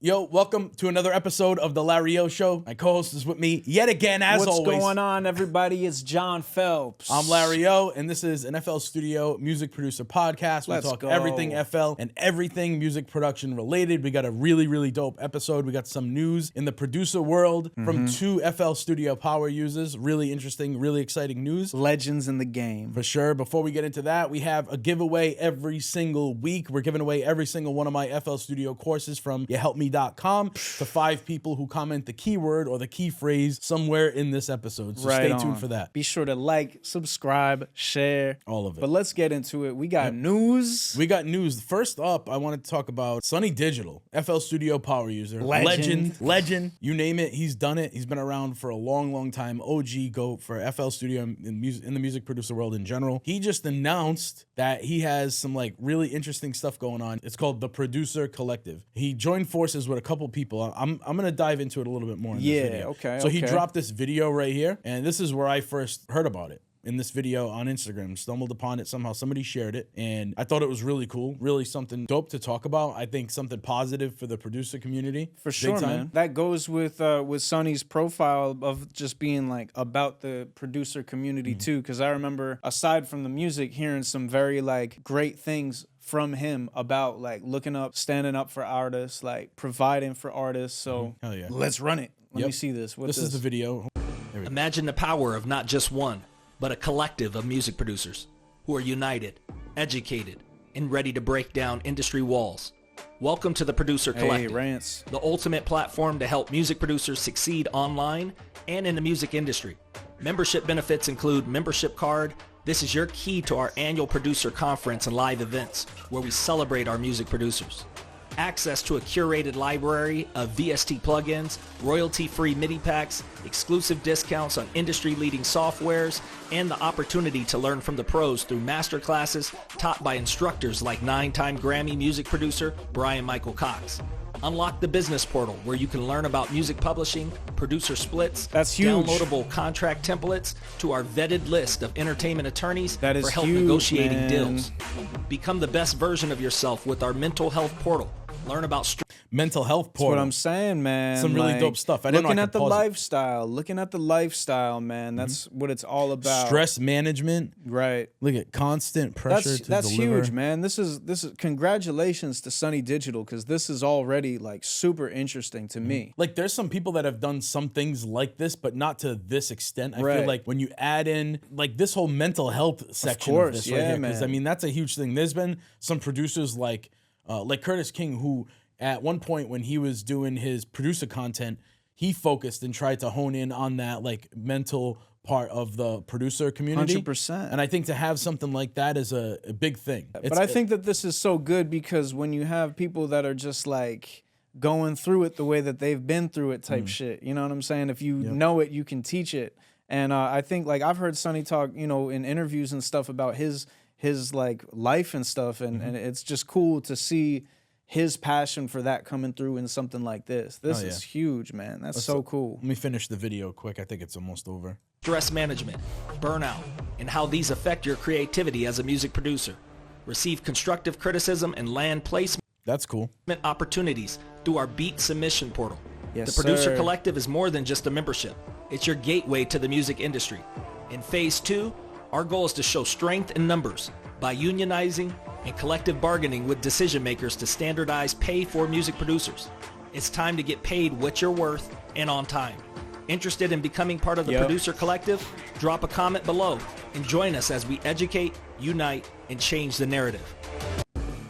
Yo, welcome to another episode of the Larry Ohh Show. My co-host is with me yet again, as always. What's going on, everybody? It's John Phelps. I'm Larry Ohh, and this is an FL Studio music producer podcast. We talk everything FL and everything music production related. We got a really dope episode. We got some news in the producer world from two FL Studio power users. Really interesting, really exciting news. Legends in the game. For sure. Before we get into that, we have a giveaway every single week. We're giving away every single one of my FL Studio courses from YaHelpMe.com to 5 people who comment the keyword or the key phrase somewhere in this episode. So stay tuned for that. Be sure to like, subscribe, share. All of it. But let's get into it. We got news. We got news. First up, I wanted to talk about Sonny Digital, FL Studio power user. Legend. You name it, he's done it. He's been around for a long time. OG GOAT for FL Studio in the music producer world in general. He just announced that he has some really interesting stuff going on. It's called the Porducer Collective. He joined forces with a couple people. I'm gonna dive into it a little bit more in this video. Okay. So he dropped this video right here, and this is where I first heard about it. In this video on Instagram, stumbled upon it somehow. Somebody shared it, and I thought it was really cool, really something dope to talk about. I think something positive for the producer community. For sure, man. That goes with Sonny's profile of just being about the producer community too. Because I remember, aside from the music, hearing some very great things from him about looking up, standing up for artists, providing for artists. So Hell yeah. Let's run it. Let me see this. This is the video. Imagine the power of not just one, but a collective of music producers who are united, educated, and ready to break down industry walls. Welcome to the Producer Collective, Rance. the ultimate platform to help music producers succeed online and in the music industry. Membership benefits include membership card. This is your key to our annual producer conference and live events where we celebrate our music producers. Access to a curated library of VST plugins, royalty-free MIDI packs, exclusive discounts on industry-leading softwares, and the opportunity to learn from the pros through masterclasses taught by instructors like 9-time Grammy music producer Brian Michael Cox. Unlock the business portal where you can learn about music publishing, producer splits, That's huge. downloadable contract templates to our vetted list of entertainment attorneys That is for help huge, negotiating man. deals. Become the best version of yourself with our mental health portal. Learn about mental health portal. That's what I'm saying, man. Some really dope stuff. Looking at the lifestyle, man. That's what it's all about. Stress management. Right. Look at constant pressure That's deliver. huge, man. This is congratulations to Sonny Digital, because this is already super interesting to me. There's some people that have done some things like this, but not to this extent. I feel like when you add in this whole mental health section of this right here, because I mean that's a huge thing. There's been some producers like Curtis King, who at one point when he was doing his producer content, he focused and tried to hone in on that mental part of the producer community. 100%. And I think to have something like that is a big thing. But I think that this is so good because when you have people that are just going through it the way that they've been through it type shit, you know what I'm saying? If you know it, you can teach it. And I think I've heard Sonny talk, in interviews and stuff about his life and stuff, and it's just cool to see his passion for that coming through in something like this. This is huge, man. That's so cool. Let me finish the video quick. I think it's almost over. stress management, burnout, and how these affect your creativity as a music producer. Receive constructive criticism and land placement That's cool. opportunities through our Beat Submission portal. Yes, the Producer sir. Collective is more than just a membership. It's your gateway to the music industry. In Phase 2, our goal is to show strength in numbers by unionizing and collective bargaining with decision makers to standardize pay for music producers. It's time to get paid what you're worth and on time. Interested in becoming part of the Producer Collective? Drop a comment below and join us as we educate, unite, and change the narrative.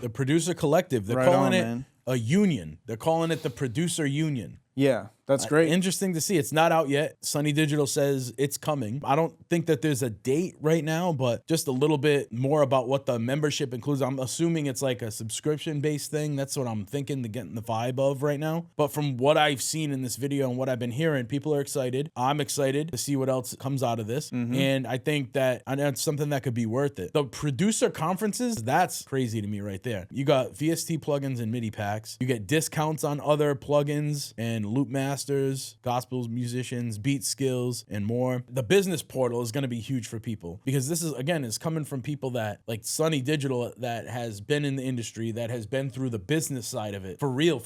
The Producer Collective, they're calling it a union. They're calling it the Producer Union. Yeah, that's great. Interesting to see. It's not out yet. Sonny Digital says it's coming. I don't think that there's a date right now, but just a little bit more about what the membership includes. I'm assuming it's like a subscription-based thing. That's what I'm thinking, to getting the vibe of right now. But from what I've seen in this video and what I've been hearing, people are excited. I'm excited to see what else comes out of this. And I think that it's something that could be worth it. The producer conferences, that's crazy to me right there. You got VST plugins and MIDI packs. You get discounts on other plugins and loop masters, gospel musicians, beat skills, and more. The business portal is going to be huge for people because this is, again, is coming from people that, like Sonny Digital, that has been in the industry, that has been through the business side of it for real.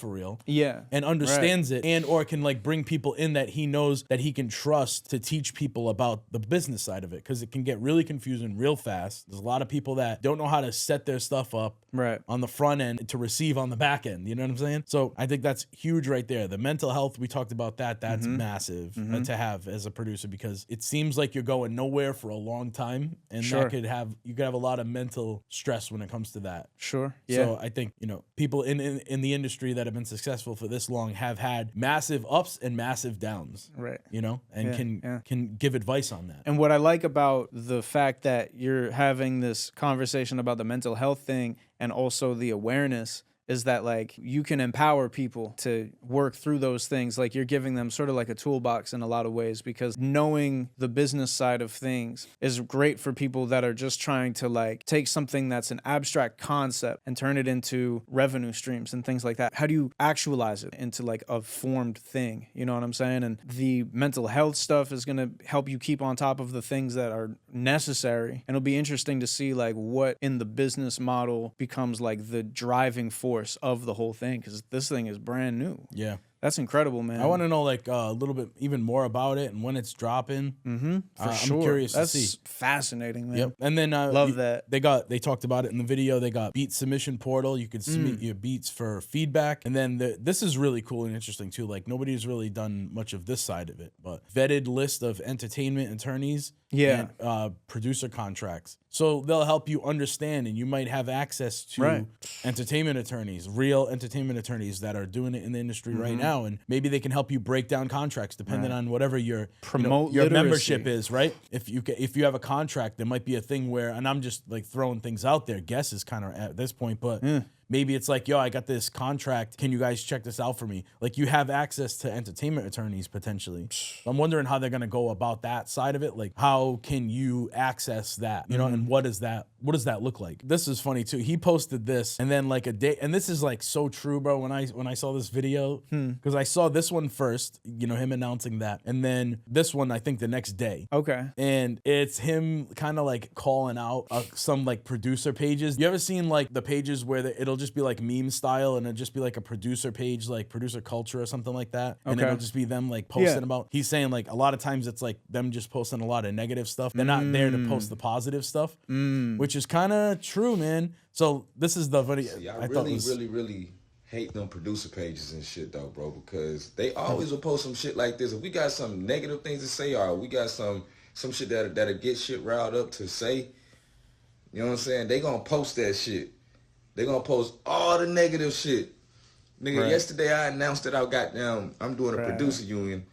Yeah. And understands it, and or can like bring people in that he knows that he can trust to teach people about the business side of it, because it can get really confusing real fast. There's a lot of people that don't know how to set their stuff up on the front end to receive on the back end. You know what I'm saying? So I think that's huge right there. The mental health, we talked about that. That's massive to have as a producer, because it seems like you're going nowhere for a long time, and that could have, you could have a lot of mental stress when it comes to that. Sure. Yeah. So I think, you know, people in the industry that have been successful for this long have had massive ups and massive downs. Right. You know, and can give advice on that. And what I like about the fact that you're having this conversation about the mental health thing and also the awareness is that, like, you can empower people to work through those things. Like, you're giving them sort of like a toolbox in a lot of ways, because knowing the business side of things is great for people that are just trying to, like, take something that's an abstract concept and turn it into revenue streams and things like that. How do you actualize it into, like, a formed thing? You know what I'm saying? And the mental health stuff is going to help you keep on top of the things that are necessary. And it'll be interesting to see, like, what in the business model becomes, like, the driving force of the whole thing, because this thing is brand new. Yeah. That's incredible, man. I want to know, like, a little bit even more about it and when it's dropping. For sure. I'm curious That's to see. Fascinating, man. Yep. And then love that. They talked about it in the video. They got beat submission portal. You could submit your beats for feedback. And then this is really cool and interesting too. Like, nobody's really done much of this side of it, but vetted list of entertainment attorneys. Yeah. And producer contracts. So they'll help you understand, and you might have access to entertainment attorneys, real entertainment attorneys that are doing it in the industry right now, and maybe they can help you break down contracts depending on whatever your your membership is, right? If you have a contract, there might be a thing where, and I'm just like throwing things out there, guesses kind of at this point, but maybe it's like, yo, I got this contract. Can you guys check this out for me? Like, you have access to entertainment attorneys potentially. I'm wondering how they're going to go about that side of it. Like, how can you access that? You know, and what does that look like? This is funny too. He posted this, and then like a day, and this is like so true, bro. When I saw this video, because I saw this one first, you know, him announcing that, and then this one I think the next day. Okay. And it's him kind of like calling out some like producer pages. You ever seen like the pages where it'll just be like meme style, and it'll just be like a producer page, like producer culture or something like that, and it'll just be them like posting about. He's saying like a lot of times it's like them just posting a lot of negative stuff. They're not there to post the positive stuff, which is kind of true, man. So this is the video. See, I really hate them producer pages and shit though, bro, because they always will post some shit like this. If we got some negative things to say, or we got some shit that'll get shit riled up to say, you know what I'm saying? They gonna post that shit. They gonna post all the negative shit. Nigga, yesterday I announced that I'm doing a producer union.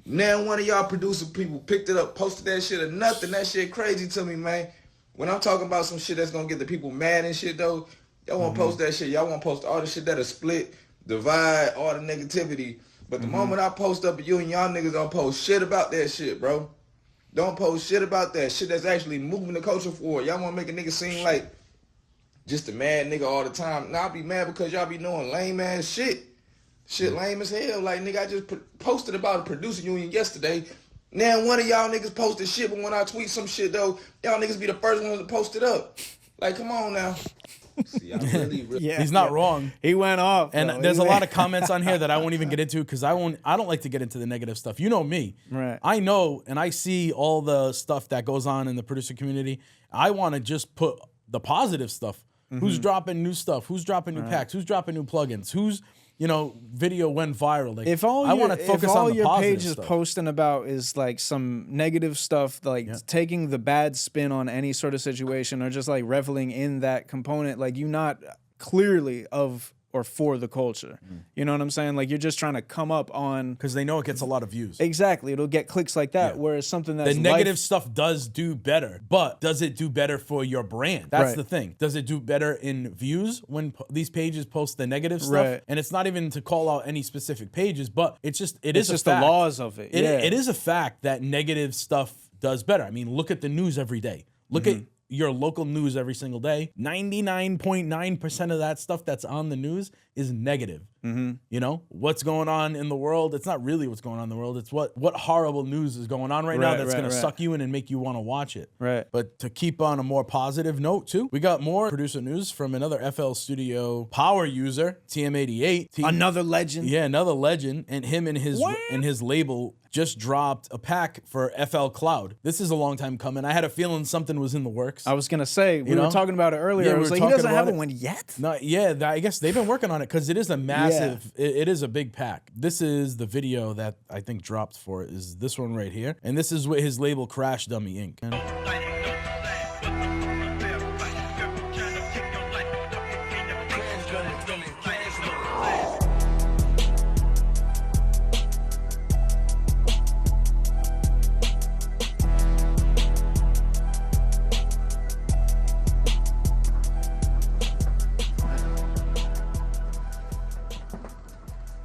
Now one of y'all producer people picked it up, posted that shit or nothing. That shit crazy to me, man. When I'm talking about some shit that's gonna get the people mad and shit though, y'all wanna post that shit. Y'all wanna post all the shit that'll split, divide, all the negativity. But the moment I post up a union, y'all niggas don't post shit about that shit, bro. Don't post shit about that shit that's actually moving the culture forward. Y'all wanna make a nigga seem like just a mad nigga all the time. Nah, I be mad because y'all be doing lame ass shit. Shit lame as hell. Like, nigga, I just posted about a producer union yesterday. Now one of y'all niggas posted shit, but when I tweet some shit though, y'all niggas be the first ones to post it up. Like, come on now. See, I really he's not wrong. He went off. And there's a lot of comments on here that I won't even get into, because I don't like to get into the negative stuff. You know me. Right. I know, and I see all the stuff that goes on in the producer community. I want to just put the positive stuff. Who's dropping new stuff? Who's dropping new packs? Who's dropping new plugins? Who's, you know, video went viral? Like, I want to focus on the your positive page is stuff. posting about is like some negative stuff, like taking the bad spin on any sort of situation, or just like reveling in that component, like you not clearly of or for the culture. You know what I'm saying? Like, you're just trying to come up on, because they know it gets a lot of views. Exactly. It'll get clicks like that. Whereas something that's the negative stuff does do better, but does it do better for your brand? That's the thing. Does it do better in views when these pages post the negative stuff? And it's not even to call out any specific pages, but it's just the laws of it. It is a fact that negative stuff does better. I mean, look at the news every day. Look at your local news every single day. 99.9% of that stuff that's on the news is negative. You know, what's going on in the world? It's not really what's going on in the world. It's what horrible news is going on right now that's going to suck you in and make you want to watch it. Right. But to keep on a more positive note too, we got more producer news from another FL Studio power user, TM88. Another legend. Yeah, another legend. And him and his label just dropped a pack for FL Cloud. This is a long time coming. I had a feeling something was in the works. I was going to say, we were talking about it earlier. Yeah, I was like, he doesn't have one yet? No, yeah, I guess they've been working on it because it is a massive, it is a big pack. This is the video that I think dropped for it, is this one right here. And this is with his label Crash Dummy Inc.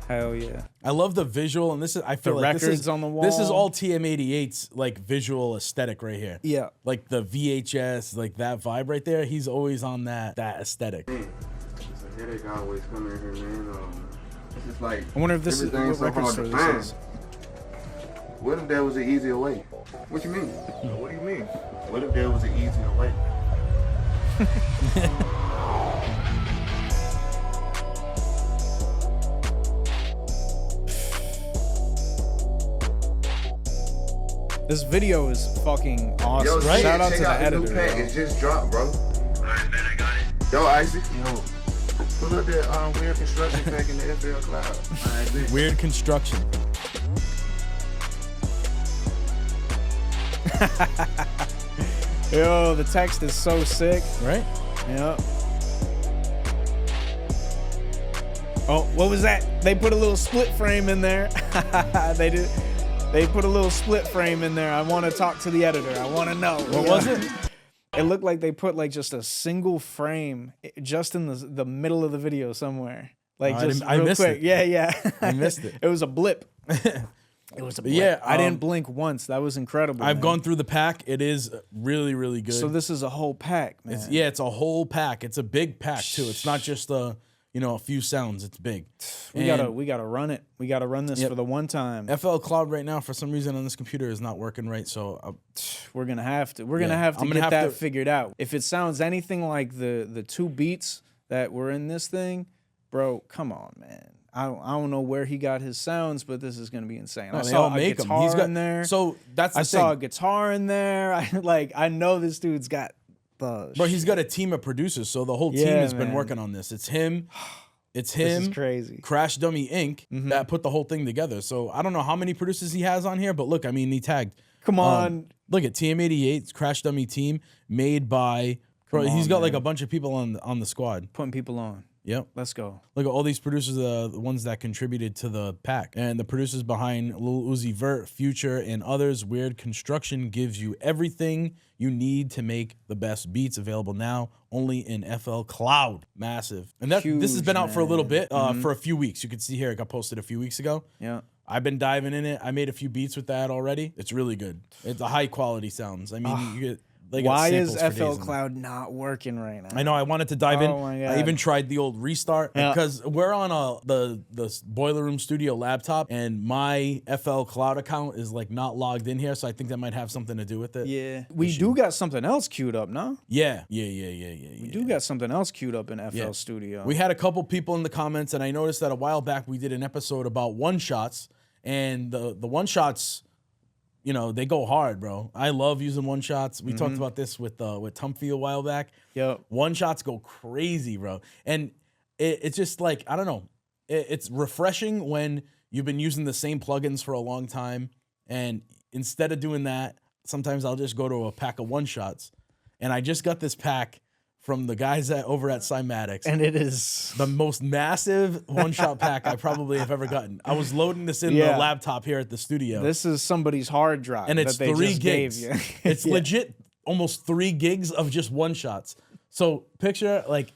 Hell yeah. I love the visual, and this is, I feel The like this records is on the wall. This is all TM88's like visual aesthetic right here. Yeah. Like the VHS, like that vibe right there. He's always on that aesthetic. It's a headache always coming here, man. It's just like, I wonder if this is everything's what record hard store to this find. is. What if there was an easier way? What you mean? What do you mean? What if there was an easier way? This video is fucking awesome. Yo, Right? shit, Shout out check to the out the new editor. pack. Bro. It just dropped, bro. Alright, man, I got it. Yo, Icy. Yo. Pull up that weird construction pack in the FL Cloud. Alright, bitch. Weird construction. Yo, the text is so sick. Right? Yep. Oh, what was that? They put a little split frame in there. They did. They put a little split frame in there. I want to talk to the editor. I want to know. What was it? It looked like they put like just a single frame just in the middle of the video somewhere. Like just I real missed quick. it. Yeah. I missed it. It was a blip. It was a blip. Yeah, I didn't blink once. That was incredible. I've man. gone through the pack. It is really, really good. So this is a whole pack, man. It's a whole pack. It's a big pack too. It's not just a few sounds. It's big. We gotta run it. We gotta run this for the one time. FL Cloud right now, for some reason on this computer, is not working right. So We're gonna have to. We're gonna have to get that figured out. If it sounds anything like the two beats that were in this thing, bro, come on, man. I don't know where he got his sounds, but this is gonna be insane. I saw a guitar in there. So that's the I thing. saw a guitar in there. I know this dude's got the. But he's got a team of producers, so the whole team has been working on this. It's him. It's him. This is crazy. Crash Dummy Inc. That put the whole thing together. So I don't know how many producers he has on here, but look, I mean, he tagged. Come on. Look at TM88, Crash Dummy team, made by. Bro, he's got like a bunch of people on the squad. Putting people on. Yep. Let's go. Look at all these producers, the ones that contributed to the pack. And the producers behind Lil Uzi Vert, Future, and others. Weird Construction gives you everything you need to make the best beats, available now only in FL Cloud. Massive. And this has been out for a little bit, for a few weeks. You can see here, it got posted a few weeks ago. Yeah. I've been diving in it. I made a few beats with that already. It's really good. It's a high quality sounds. I mean, you get... Why is FL Cloud not working right now? I know. I wanted to dive in. My God. I even tried the old restart because we're on the Boiler Room Studio laptop, and my FL Cloud account is like not logged in here, so I think that might have something to do with it. Yeah, we do got something else queued up, no? Yeah. We do got something else queued up in FL Studio. We had a couple people in the comments, and I noticed that a while back we did an episode about one shots, and the one shots. They go hard, bro. I love using one shots. We talked about this with Tumphy a while back. Yep. One shots go crazy, bro. And it's just like, I don't know. It's refreshing when you've been using the same plugins for a long time. And instead of doing that, sometimes I'll just go to a pack of one shots. And I just got this pack from the guys over at Cymatics. And it is the most massive one-shot pack I probably have ever gotten. I was loading this in the laptop here at the studio. This is somebody's hard drive. And it's that they 3 just gigs. Gave you. It's legit almost 3 gigs of just one-shots. So picture like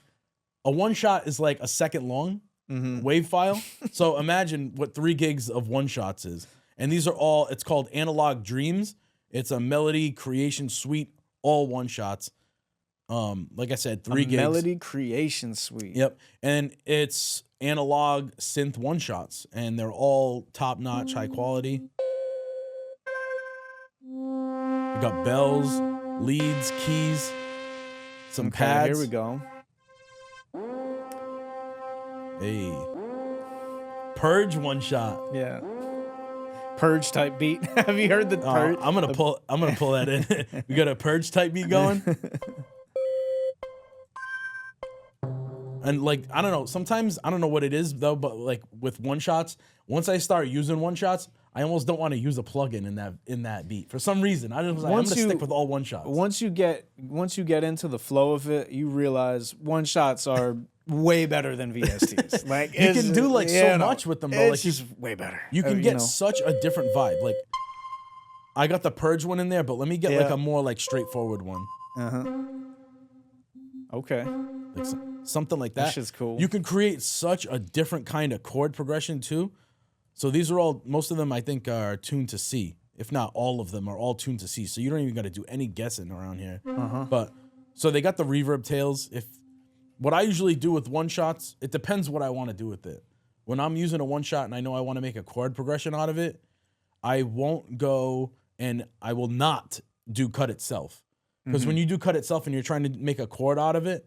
a one-shot is like a second long wave file. So imagine what 3 gigs of one-shots is. And these are all, it's called Analog Dreams. It's a melody creation suite, all one-shots. Like I said, 3 gigs. Melody creation suite. Yep. And it's analog synth one-shots, and they're all top-notch, high quality. We got bells, leads, keys, some pads. Here we go. Hey. Purge one-shot. Yeah. Purge type beat. Have you heard the purge? I'm gonna pull that in. We got a purge type beat going. And like, I don't know, sometimes I don't know what it is though, but like with one-shots, once I start using one-shots, I almost don't want to use a plugin in that beat. For some reason, I'm gonna stick with all one-shots. Once you get into the flow of it, you realize one-shots are way better than VSTs. Like you can do like so much with them, bro. It's Like just way better. you can get such a different vibe. Like I got the purge one in there, but let me get like a more like straightforward one. Okay. Like something like that. That shit's cool. You can create such a different kind of chord progression too. So these are most of them I think are tuned to C. If not all of them are all tuned to C. So you don't even got to do any guessing around here. But so they got the reverb tails. What I usually do with one-shots, it depends what I want to do with it. When I'm using a one-shot and I know I want to make a chord progression out of it, I won't go and I will not do cut itself. Because when you do cut itself and you're trying to make a chord out of it,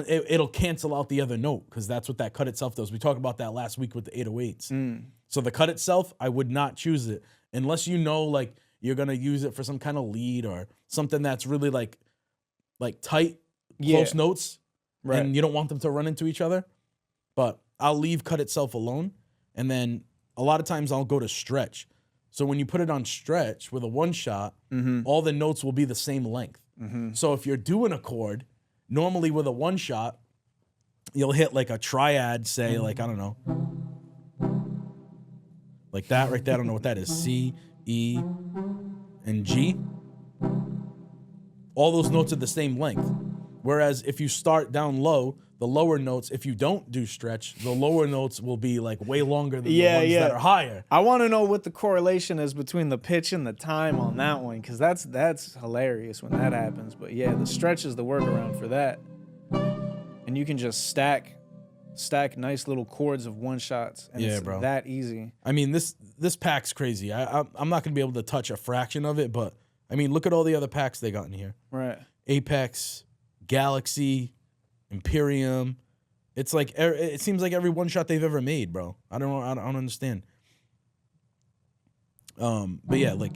it'll cancel out the other note because that's what that cut itself does. We talked about that last week with the 808s. So the cut itself, I would not choose it unless you know like you're gonna use it for some kind of lead or something that's really like tight, close notes, and you don't want them to run into each other. But I'll leave cut itself alone, and then a lot of times I'll go to stretch. So when you put it on stretch with a one-shot, all the notes will be the same length. So if you're doing a chord, normally with a one-shot, you'll hit like a triad, say like, I don't know, like that right there. I don't know what that is. C, E, and G. All those notes are the same length. Whereas if you start down low, the lower notes, if you don't do stretch, the lower notes will be like way longer than the ones that are higher. I want to know what the correlation is between the pitch and the time on that one, because that's hilarious when that happens. But yeah, the stretch is the workaround for that. And you can just stack nice little chords of one-shots. And it's that easy. I mean, this pack's crazy. I'm not going to be able to touch a fraction of it, but I mean, look at all the other packs they got in here. Right. Apex, Galaxy, Imperium. It's like it seems like every one shot they've ever made, bro. I don't understand. But yeah, like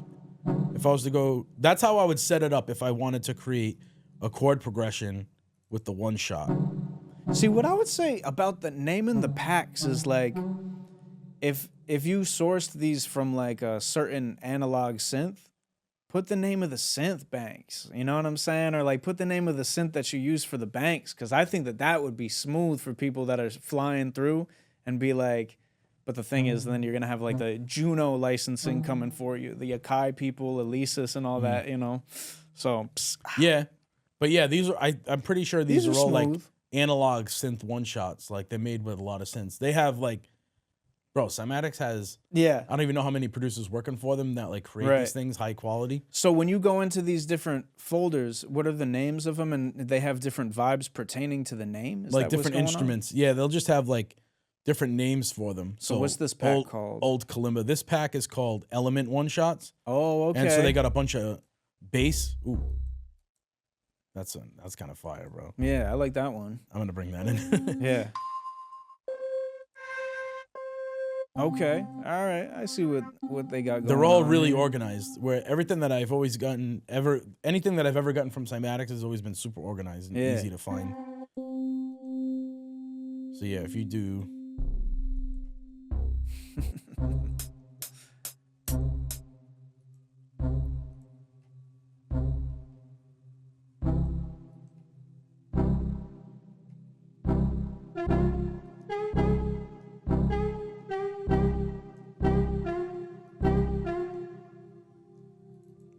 if I was to go, that's how I would set it up if I wanted to create a chord progression with the one shot. See, what I would say about the naming the packs is like if you sourced these from like a certain analog synth, put the name of the synth banks, you know what I'm saying? Or like put the name of the synth that you use for the banks, because I think that would be smooth for people that are flying through and be like, but the thing is, then you're going to have like the Juno licensing coming for you, the Akai people, Alesis and all that, you know? So, yeah. But yeah, these are, I'm pretty sure these are all smooth. like analog synth one-shots. Like they're made with a lot of synths. They have like, bro, Cymatics has, I don't even know how many producers working for them that like create these things high quality. So when you go into these different folders, what are the names of them? And they have different vibes pertaining to the name? Is like that what's different going instruments. Yeah, they'll just have like different names for them. So what's this pack called? Old Kalimba. This pack is called Element One Shots. Oh, okay. And so they got a bunch of bass. Ooh. That's kind of fire, bro. Yeah, I like that one. I'm gonna bring that in. Yeah. Okay. All right. I see what they got going on. They're all really organized. Where everything that I've always gotten anything that I've ever gotten from Cymatics has always been super organized and easy to find. So yeah, if you do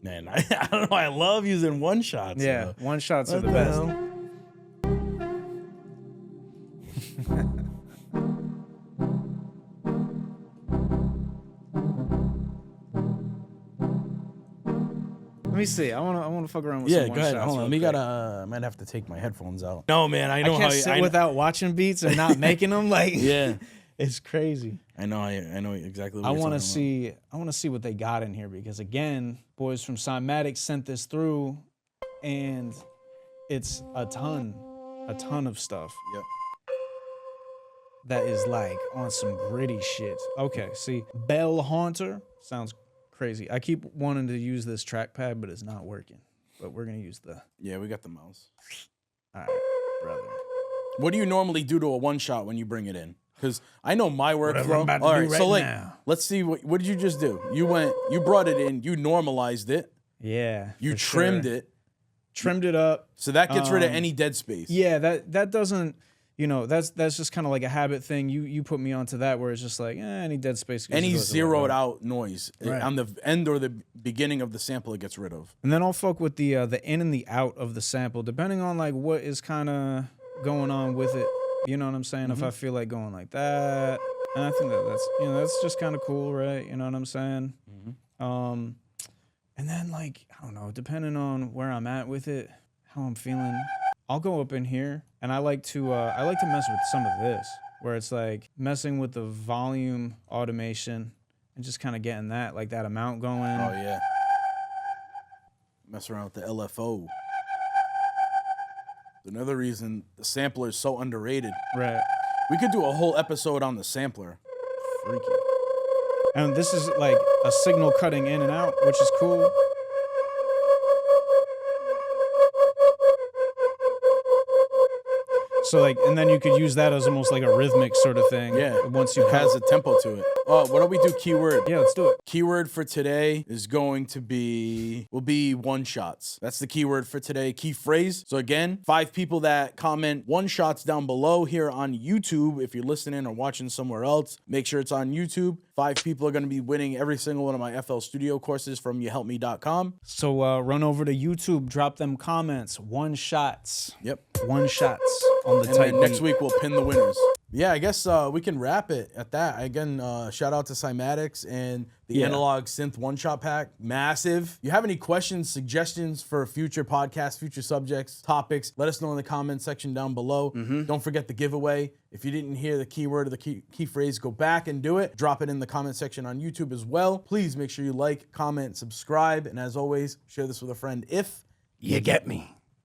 Man, I don't know. I love using one shots. Yeah, one shots are the What the best. hell? Let me see. I wanna fuck around with Yeah, some go one ahead. shots Hold on. real We quick. gotta. I might have to take my headphones out. No, man. I I know can't how. sit without watching beats and not making them. Like, Yeah. it's crazy. I know exactly what I you're want to talking about. see. I want to see what they got in here because again, boys from Cymatics sent this through, and it's a ton of stuff. Yep. That is like on some gritty shit. Okay, see, Bell Haunter sounds crazy. I keep wanting to use this trackpad, but it's not working. But we're gonna use the. Yeah, we got the mouse. All right, brother. What do you normally do to a one shot when you bring it in? Because I know my Whatever I'm workflow. about to All do right, right so like, now. let's see what did you just do? You brought it in, you normalized it, Yeah. you for trimmed sure. it, Trimmed it up. so that gets rid of any dead space. Yeah, that doesn't. You know, that's just kind of like a habit thing. You put me onto that where it's just like, any dead space. Any goes away, zeroed right? out noise Right. on the end or the beginning of the sample, it gets rid of. And then I'll fuck with the in and the out of the sample, depending on like what is kind of going on with it. You know what I'm saying? If I feel like going like that, and I think that's just kind of cool, right? You know what I'm saying? And then like I don't know, depending on where I'm at with it, how I'm feeling, I'll go up in here, and I like to mess with some of this, where it's like messing with the volume automation and just kind of getting that like that amount going. Oh yeah. Mess around with the LFO. Another reason the sampler is so underrated. Right. We could do a whole episode on the sampler. Freaky. And this is like a signal cutting in and out, which is cool. So like, and then you could use that as almost like a rhythmic sort of thing. Yeah. Once you It has a tempo to it. Oh, why don't we do keyword? Yeah, let's do it. Keyword for today is going to be, will be one shots. That's the keyword for today. Key phrase. So again, 5 people that comment one shots down below here on YouTube. If you're listening or watching somewhere else, make sure it's on YouTube. 5 people are going to be winning every single one of my FL Studio courses from youhelpme.com. So run over to YouTube, drop them comments, one shots. Yep. One shots on the And tight then next beat. week we'll pin the winners. Yeah, I guess we can wrap it at that. Again, shout out to Cymatics and the Analog Synth One-Shot Pack. Massive. You have any questions, suggestions for future podcasts, future subjects, topics, let us know in the comments section down below. Don't forget the giveaway. If you didn't hear the keyword or the key phrase, go back and do it. Drop it in the comment section on YouTube as well. Please make sure you like, comment, subscribe, and as always, share this with a friend if You get me.